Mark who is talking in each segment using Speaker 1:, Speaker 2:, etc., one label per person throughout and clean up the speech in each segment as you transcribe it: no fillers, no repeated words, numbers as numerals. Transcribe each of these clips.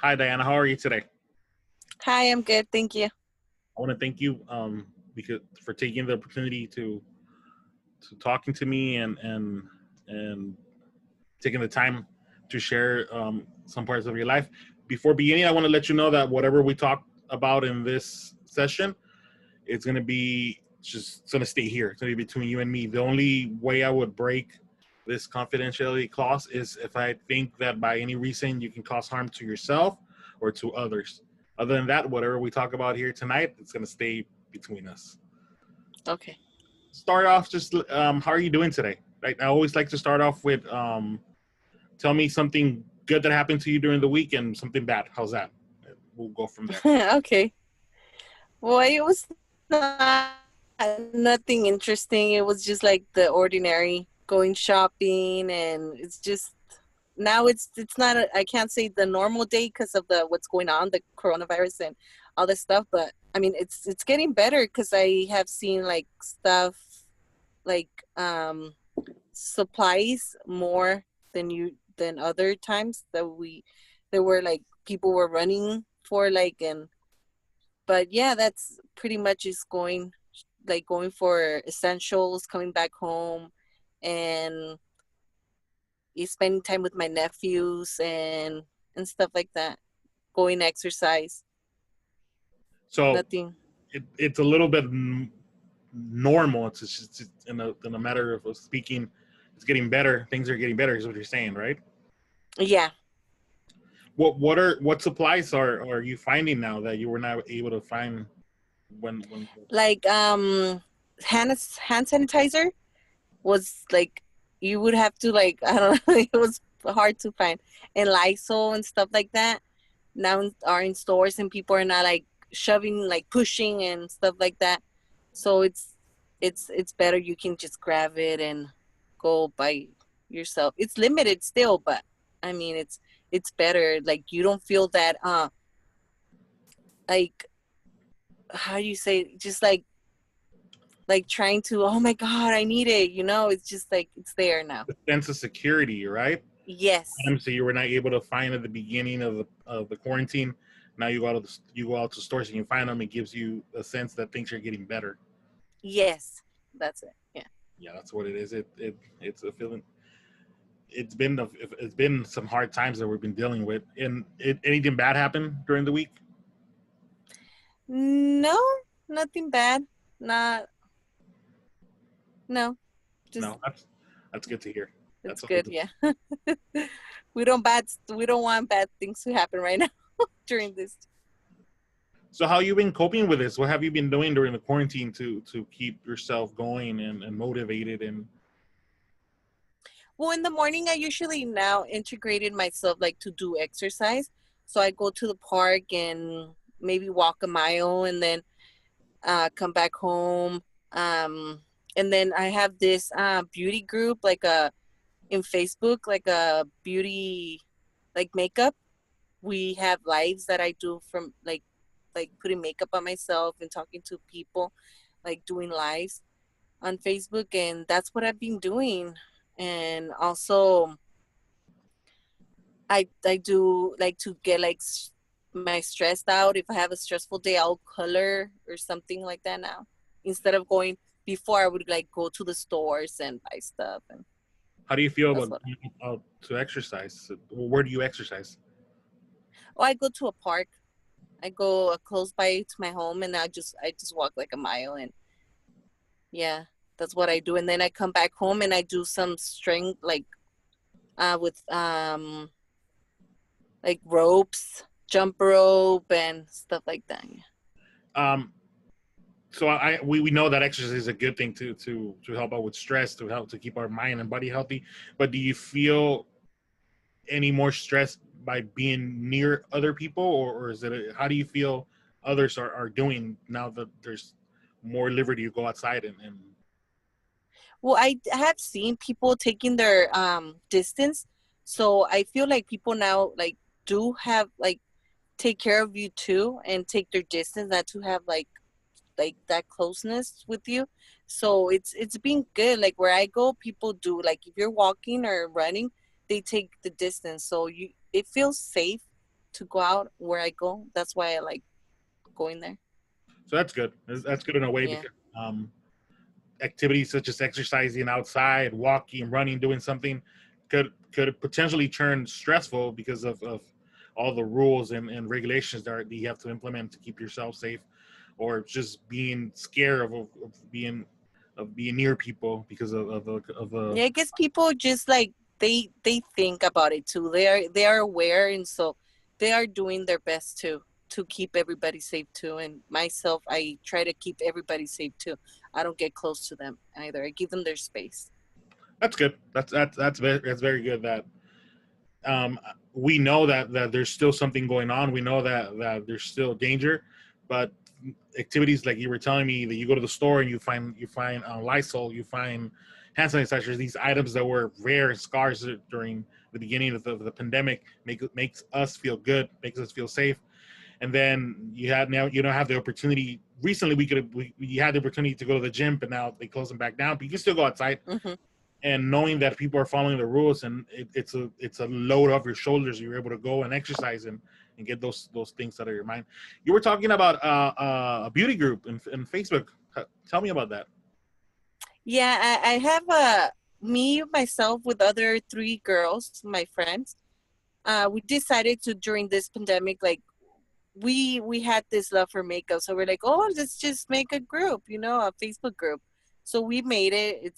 Speaker 1: Hi, Diana. How are you today?
Speaker 2: Hi, I'm good. Thank you.
Speaker 1: I want to thank you because for taking the opportunity to talking to me and taking the time to share some parts of your life. Before beginning, I want to let you know that whatever we talk about in this session, it's going to be just it's going to stay here. It's going to be between you and me. The only way I would break this confidentiality clause is if I think that by any reason you can cause harm to yourself or to others. Other than that, whatever we talk about here tonight, it's going to stay between us.
Speaker 2: Okay.
Speaker 1: Start off just how are you doing today? Right? I always like to start off with tell me something good that happened to you during the week and something bad. How's that? We'll go from there.
Speaker 2: Okay. Well, it was not nothing interesting. It was just like the ordinary going shopping, and it's just now it's not I can't say the normal day because of the what's going on, the coronavirus and all this stuff. But I mean, it's getting better because I have seen like stuff like supplies more than other times that we there were like people were running for like and but yeah, that's pretty much is going like going for essentials, coming back home, and spending time with my nephews and stuff like that. Going exercise,
Speaker 1: So
Speaker 2: nothing.
Speaker 1: it's a little bit normal. It's just in a matter of speaking, it's getting better. Things are getting better, is what you're saying, right?
Speaker 2: Yeah,
Speaker 1: What supplies are you finding now that you were not able to find when
Speaker 2: like hand sanitizer was like you would have to like I don't know, it was hard to find, and Lysol and stuff like that now are in stores, and people are not like shoving like pushing and stuff like that, so it's better you can just grab it and go by yourself. It's limited still, but I mean it's better, like you don't feel that like how do you say, just like trying to, oh my god, I need it, it's just like it's there now.
Speaker 1: the sense of security, right?
Speaker 2: Yes,
Speaker 1: So you were not able to find at the beginning of the quarantine. Now you go out to stores and you find them. It gives you a sense that things are getting better.
Speaker 2: yes, that's it, yeah.
Speaker 1: Yeah, that's what it is. It's a feeling. It's been some hard times that we've been dealing with. And anything bad happened during the week?
Speaker 2: No, nothing bad. Not, no, just
Speaker 1: No, that's good to hear.
Speaker 2: it's
Speaker 1: That's always
Speaker 2: good, yeah. We don't want bad things to happen right now during this.
Speaker 1: So how you been coping with this? What have you been doing during the quarantine to keep yourself going and motivated and
Speaker 2: Well, in the morning, I usually now integrated myself like to do exercise. So I go to the park and maybe walk a mile, and then come back home. Um, and then I have this beauty group, like in Facebook, like a beauty, like makeup. We have lives that I do from like putting makeup on myself and talking to people, like doing lives on Facebook, and that's what I've been doing. And also, I do like to get like my stressed out. If I have a stressful day, I'll color or something like that now. Instead of going before, I would like go to the stores and buy stuff, and
Speaker 1: how do you feel
Speaker 2: that's
Speaker 1: about
Speaker 2: what.
Speaker 1: going out to exercise? Where do you exercise?
Speaker 2: Oh, I go to a park. I go close by to my home, and I just walk like a mile, and yeah, that's what I do. And then I come back home and I do some strength, with like ropes, jump rope, and stuff like that. Yeah.
Speaker 1: Um, so we know that exercise is a good thing to help out with stress, to help to keep our mind and body healthy. But do you feel any more stressed by being near other people, or is how do you feel others are doing now that there's more liberty to go outside and
Speaker 2: Well, I have seen people taking their distance, so I feel like people now like do have like take care of you too and take their distance, not to have like that closeness with you. So it's been good. Like where I go, people do, like if you're walking or running, they take the distance, so you it feels safe to go out where I go. That's why I like going there.
Speaker 1: So that's good. That's good in a way
Speaker 2: Yeah.
Speaker 1: because activities such as exercising outside, walking, running, doing something could potentially turn stressful because of all the rules and regulations that you have to implement to keep yourself safe, or just being scared of being near people because of
Speaker 2: Yeah, I guess people just like they think about it too. They are aware, and so they are doing their best to keep everybody safe too. And myself, I try to keep everybody safe too. I don't get close to them either. I give them their space.
Speaker 1: That's good. That's very good. That um, we know that there's still something going on. We know that there's still danger, but activities like you were telling me that you go to the store and you find Lysol, you find hand sanitizers, these items that were rare and scarce during the beginning of the pandemic makes us feel good, makes us feel safe. And then you don't have the opportunity. Recently, we had the opportunity to go to the gym, but now they close them back down. But you can still go outside,
Speaker 2: Hmm.
Speaker 1: and knowing that people are following the rules, and it's a load off your shoulders. You're able to go and exercise and get those things out of your mind. You were talking about a beauty group in Facebook. Tell me about that.
Speaker 2: Yeah, I have a me myself with other three girls, my friends. We decided to during this pandemic, like we had this love for makeup, so we're like, oh, let's just make a group, a Facebook group. So we made it.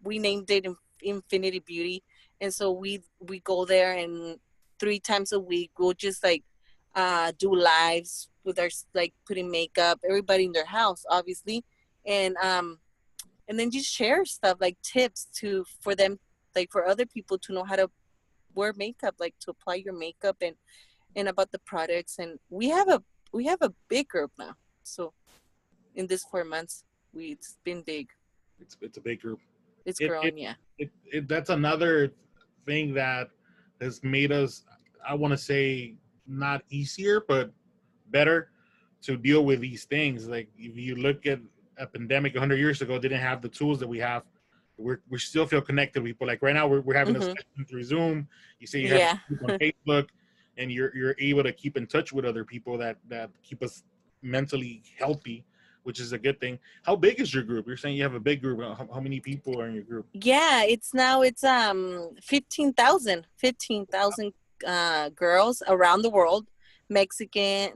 Speaker 2: We named it Infinity Beauty, and so we go there, and 3 times a week we'll just like do lives with our like putting makeup, everybody in their house, obviously, and and then just share stuff like tips to for them, like for other people to know how to wear makeup, like to apply your makeup and about the products. And we have a big group now. So in this 4 months, it's been big.
Speaker 1: It's a big group.
Speaker 2: It's
Speaker 1: It it,
Speaker 2: growing, yeah.
Speaker 1: that's another thing that has made us, I want to say, not easier but better to deal with these things. Like if you look at a pandemic 100 years ago, didn't have the tools that we have. We still feel connected with people. Like right now, we're having a
Speaker 2: Hmm.
Speaker 1: session through Zoom. You say you have
Speaker 2: Yeah.
Speaker 1: people on Facebook, and you're able to keep in touch with other people that keep us mentally healthy, which is a good thing. How big is your group? You're saying you have a big group. How many people are in your group?
Speaker 2: Yeah, it's 15,000 girls around the world. Mexico,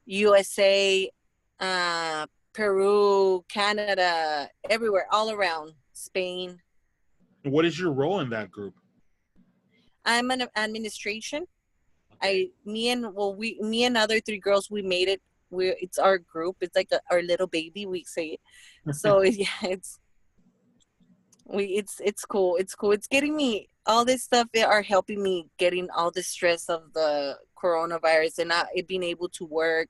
Speaker 2: USA, uh Peru, Canada, everywhere, all around. Spain.
Speaker 1: And what is your role in that group?
Speaker 2: I'm an administration.
Speaker 1: Okay.
Speaker 2: Me and other three girls, we made it. It's our group. It's like our little baby, we say it. So yeah, it's cool. It's cool. It's getting me all this stuff that are helping me getting all the stress of the coronavirus and not it being able to work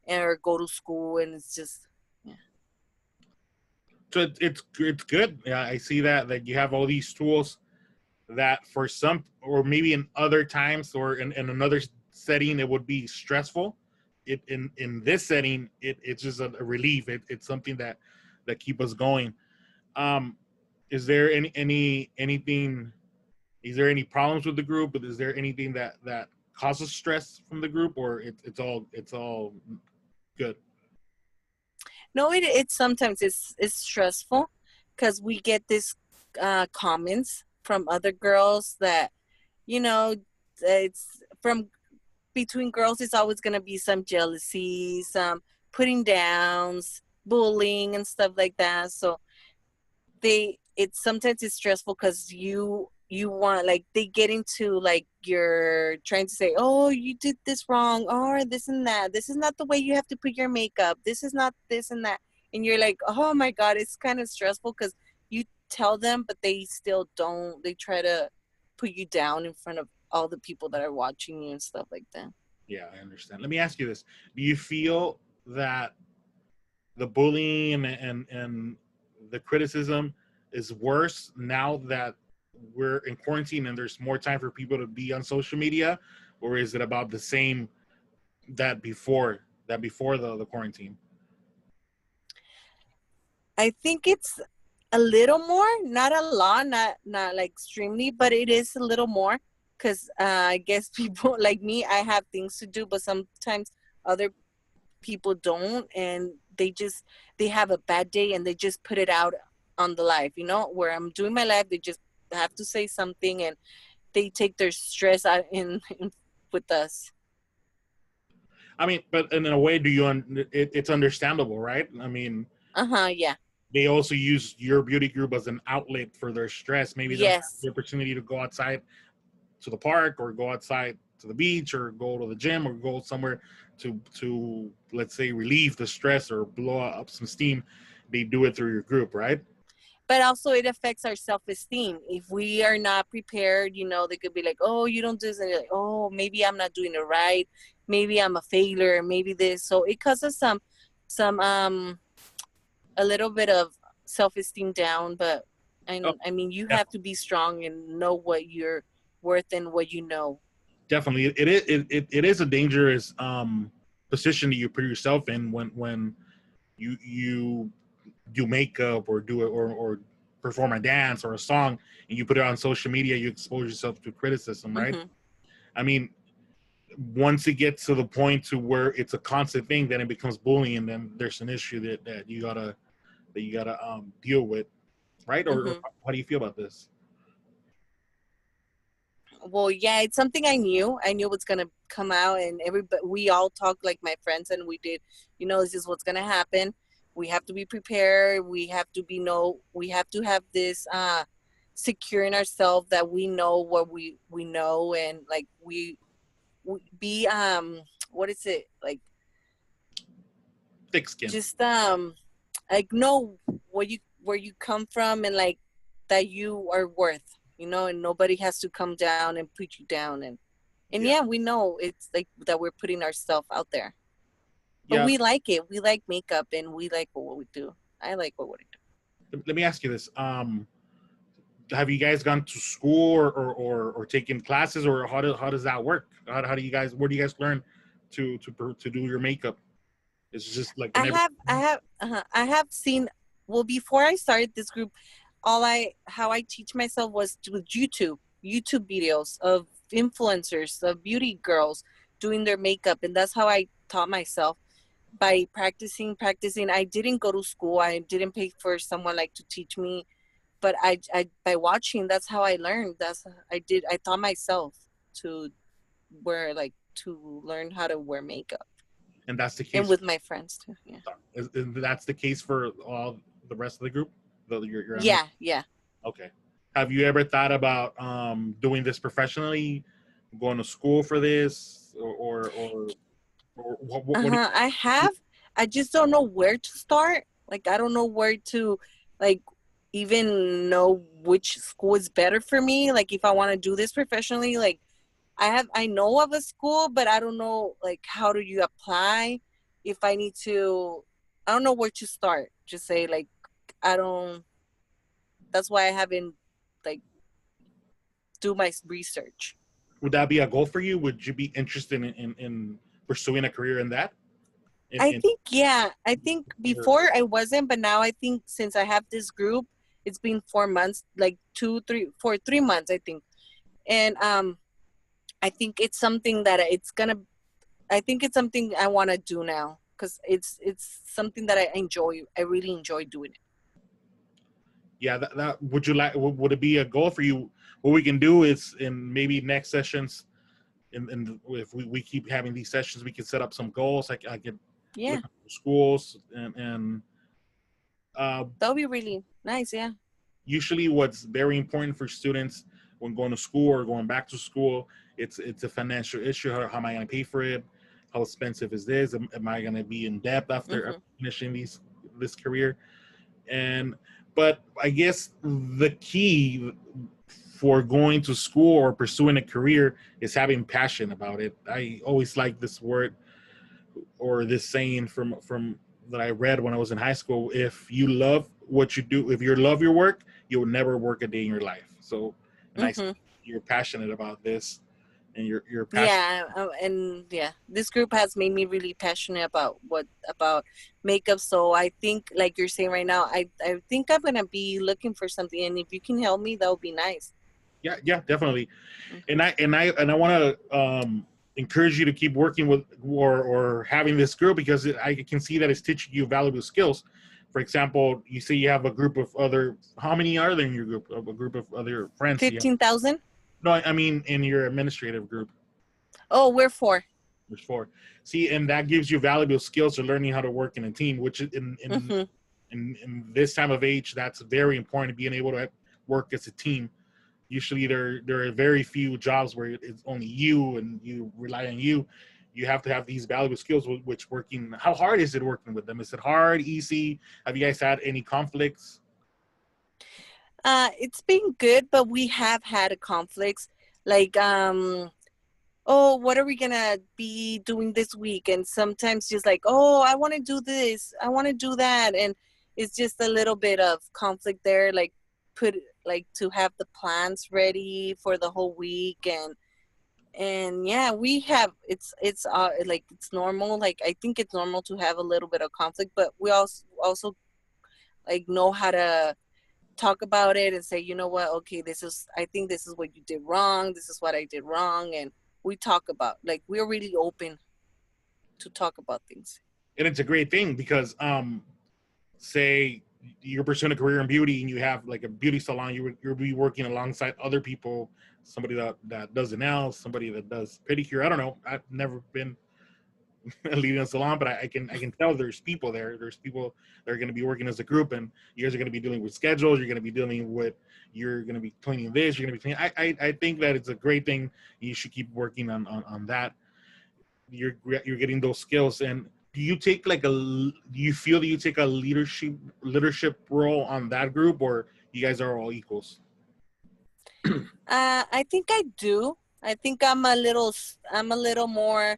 Speaker 2: or go to school, and it's just yeah.
Speaker 1: So it's good. Yeah, I see that you have all these tools that for some, or maybe in other times or in another setting it would be stressful. In this setting it's just a relief. It's something that keep us going. Um, is there anything? Is there any problems with the group? Is there anything that causes stress from the group, or it's all good?
Speaker 2: No, it sometimes it's stressful because we get this comments from other girls that you know it's from between girls. It's always going to be some jealousy, some putting downs, bullying, and stuff like that. So it's sometimes it's stressful because you want, like, they get into like you're trying to say, oh, you did this wrong, or this and that, this is not the way you have to put your makeup, this is not this and that, and you're like, oh my god, it's kind of stressful because you tell them but they still don't, they try to put you down in front of all the people that are watching you and stuff like that.
Speaker 1: Yeah, I understand. Let me ask you this: do you feel that the bullying and the criticism is worse now that we're in quarantine and there's more time for people to be on social media, or is it about the same that before the quarantine?
Speaker 2: I think it's a little more, not a lot, not like extremely, but it is a little more. because I guess people like me, I have things to do, but sometimes other people don't, and they have a bad day and they just put it out on the live, where I'm doing my live, they just have to say something, and they take their stress out in with us.
Speaker 1: I mean, but in a way, it's understandable, right? I mean,
Speaker 2: Yeah.
Speaker 1: they also use your beauty group as an outlet for their stress. Maybe they don't have
Speaker 2: Yes.
Speaker 1: the opportunity to go outside to the park, or go outside to the beach, or go to the gym, or go somewhere to let's say relieve the stress or blow up some steam. They do it through your group, right?
Speaker 2: But also it affects our self-esteem. If we are not prepared, they could be like, oh, you don't do this, and you're like, oh, maybe I'm not doing it right, maybe I'm a failure, maybe this. So it causes some a little bit of self-esteem down. But
Speaker 1: Oh,
Speaker 2: I mean, you
Speaker 1: yeah,
Speaker 2: have to be strong and know what you're worth and what you know.
Speaker 1: definitely. It is a dangerous position that you put yourself in when you do makeup, or do it, or perform a dance or a song, and you put it on social media. You expose yourself to criticism, right?
Speaker 2: Mm-hmm.
Speaker 1: I mean, once it gets to the point to where it's a constant thing, then it becomes bullying, and then there's an issue that you gotta deal with, right? Or
Speaker 2: Mm-hmm.
Speaker 1: how do you feel about this?
Speaker 2: Well, yeah, it's something I knew. I knew what's gonna come out, and everybody, we all talked like my friends, and we did. This is what's gonna happen. We have to be prepared. We have to have this secure in ourselves that we know what we know, and like we be what is it like?
Speaker 1: Thick skin.
Speaker 2: Just like know where you come from, and like that you are worth, and nobody has to come down and put you down, and
Speaker 1: Yeah,
Speaker 2: yeah, we know it's like that we're putting ourselves out there, but
Speaker 1: yeah.
Speaker 2: we like it. We like makeup, and we like what we do. I like what we do.
Speaker 1: Let me ask you this: have you guys gone to school, or taken classes, or how does that work? How do you guys where do you guys learn to do your makeup? It's just like an
Speaker 2: I have seen. Well, before I started this group, how I teach myself was with YouTube videos of influencers, of beauty girls doing their makeup, and that's how I taught myself, by practicing. I didn't go to school. I didn't pay for someone like to teach me, but I by watching, that's how I learned. I taught myself to to learn how to wear makeup,
Speaker 1: and that's the
Speaker 2: and
Speaker 1: case.
Speaker 2: with my friends too. Yeah.
Speaker 1: That's the case for all the rest of the group. Your
Speaker 2: Yeah.
Speaker 1: Okay. Have you ever thought about doing this professionally, going to school for this, or what do
Speaker 2: I
Speaker 1: you,
Speaker 2: have. I just don't know where to start. Like, I don't know where to, like, even know which school is better for me. Like, if I want to do this professionally, like, I know of a school, but I don't know, like, how do you apply? If I need to, I don't know where to start. Just say, like, I don't, that's why I haven't, like, do my research.
Speaker 1: would that be a goal for you? Would you be interested in pursuing a career in that?
Speaker 2: I
Speaker 1: In
Speaker 2: think, yeah. I think
Speaker 1: your,
Speaker 2: before I wasn't, but now I think since I have this group, it's been 4 months, like 3 months, I think. And I think it's something that I think it's something I want to do now, because it's something that I enjoy. I really enjoy doing it.
Speaker 1: yeah, that would you like? Would it be a goal for you? What we can do is in maybe next sessions, if we keep having these sessions, we can set up some goals. I could look
Speaker 2: Yeah,
Speaker 1: at schools, and uh,
Speaker 2: that would be really nice. Yeah.
Speaker 1: usually what's very important for students when going to school or going back to school, it's a financial issue. How am I going to pay for it? How expensive is this? Am I going to be in debt after
Speaker 2: Hmm.
Speaker 1: finishing this career? And but I guess the key for going to school or pursuing a career is having passion about it. I always like this word, or this saying from that I read when I was in high school. If you love what you do, if you love your work, you'll never work a day in your life. So, and I see
Speaker 2: Hmm.
Speaker 1: you're passionate about this, and you're passionate.
Speaker 2: Yeah, and yeah, this group has made me really passionate about makeup. So I think, like you're saying right now, I think I'm gonna be looking for something, and if you can help me, that would be nice.
Speaker 1: Yeah, definitely.
Speaker 2: Okay.
Speaker 1: And I want to encourage you to keep working with or having this group, because I can see that it's teaching you valuable skills. For example, you say you have a group of other. How many are there in your group? Of a group of other friends? Yeah.
Speaker 2: 15,000.
Speaker 1: No, I mean in your administrative group.
Speaker 2: Oh, we're four.
Speaker 1: There's four. See, and that gives you valuable skills to learning how to work in a team, which is
Speaker 2: Mm-hmm.
Speaker 1: in this time of age, that's very important, being able to work as a team. Usually there are very few jobs where it's only you and you rely on you. You have to have these valuable skills, which working. How hard is it working with them? Is it hard, easy? Have you guys had any conflicts?
Speaker 2: It's been good, but we have had conflicts. Like, oh, what are we gonna be doing this week? And sometimes just like, oh, I want to do this, I want to do that, and it's just a little bit of conflict there. Like, put like to have the plans ready for the whole week, and yeah, we have it's like it's normal. Like, I think it's normal to have a little bit of conflict, but we also like know how to talk about it and say, you know what, okay, I think this is what you did wrong, this is what I did wrong, and we talk about, like, we're really open to talk about things.
Speaker 1: And it's a great thing because say you're pursuing a career in beauty and you have like a beauty salon, you'll be working alongside other people, somebody that does the nails, somebody that does pedicure. I don't know, I've never been leading a salon, but I can tell there's people there. There's people that are going to be working as a group, and you guys are going to be dealing with schedules. You're going to be dealing with. You're going to be cleaning this. You're going to be cleaning. I think that it's a great thing. You should keep working on that. You're getting those skills. And do you take like do you feel that you take a leadership role on that group, or you guys are all equals?
Speaker 2: I think I do. I think I'm a little more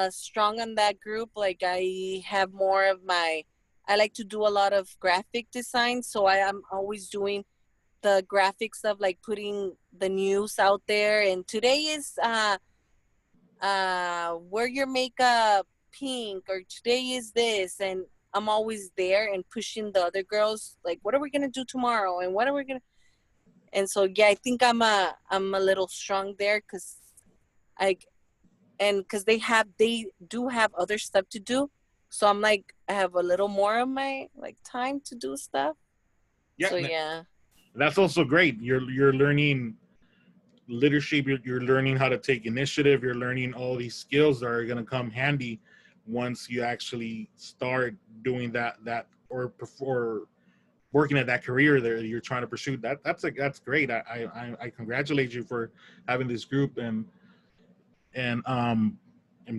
Speaker 2: strong on that group. Like, I have more of my, I like to do a lot of graphic design, so I am always doing the graphic stuff, like putting the news out there. And today is wear your makeup pink, or today is this, and I'm always there and pushing the other girls, like, what are we gonna do tomorrow, and what are we gonna. And so yeah, I think I'm a little strong there, because I and because they do have other stuff to do, so I'm like, I have a little more of my like time to do stuff.
Speaker 1: Yeah,
Speaker 2: So yeah.
Speaker 1: that's also great. You're learning leadership. You're learning how to take initiative. You're learning all these skills that are going to come handy once you actually start doing or working at that career that you're trying to pursue. That's great. I congratulate you for having this group and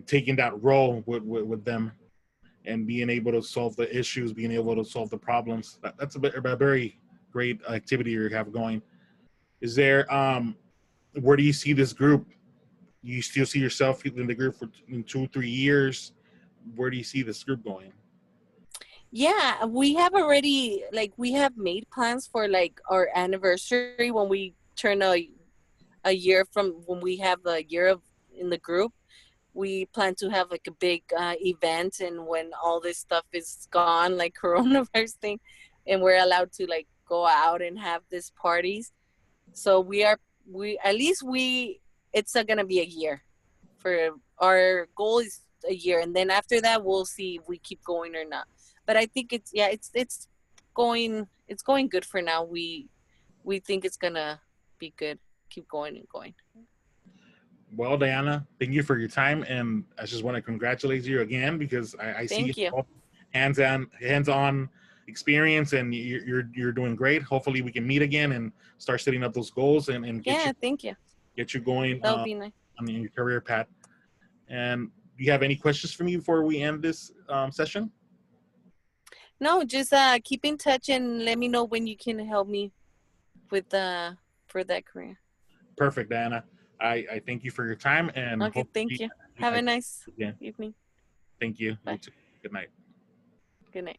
Speaker 1: taking that role with them and being able to solve the issues, being able to solve the problems. That's a very great activity you have going. Is there where do you see this group? You still see yourself in the group for in 2-3 years? Where do you see this group going?
Speaker 2: Yeah, we have already, like, we have made plans for like our anniversary when we turn a year from when we have a year of in the group. We plan to have like a big event, and when all this stuff is gone, like coronavirus thing, and we're allowed to like go out and have these parties. So we at least we it's gonna be a year. For our goal is a year, and then after that we'll see if we keep going or not. But I think it's going good for now. We think it's gonna be good. Keep going and going.
Speaker 1: Well, Diana, thank you for your time, and I just want to congratulate you again because I see
Speaker 2: Thank you.
Speaker 1: hands-on experience, and you're doing great. Hopefully, we can meet again and start setting up those goals and
Speaker 2: Yeah, thank you.
Speaker 1: get you going
Speaker 2: That would be nice.
Speaker 1: on your career path. And do you have any questions for me before we end this session?
Speaker 2: No, just keep in touch and let me know when you can help me with for that career.
Speaker 1: Perfect, Diana. I thank you for your time and
Speaker 2: Okay, thank
Speaker 1: hopefully
Speaker 2: you. Have
Speaker 1: I
Speaker 2: a nice
Speaker 1: again.
Speaker 2: evening.
Speaker 1: Thank you. You
Speaker 2: Bye.
Speaker 1: too. Good night.
Speaker 2: Good night.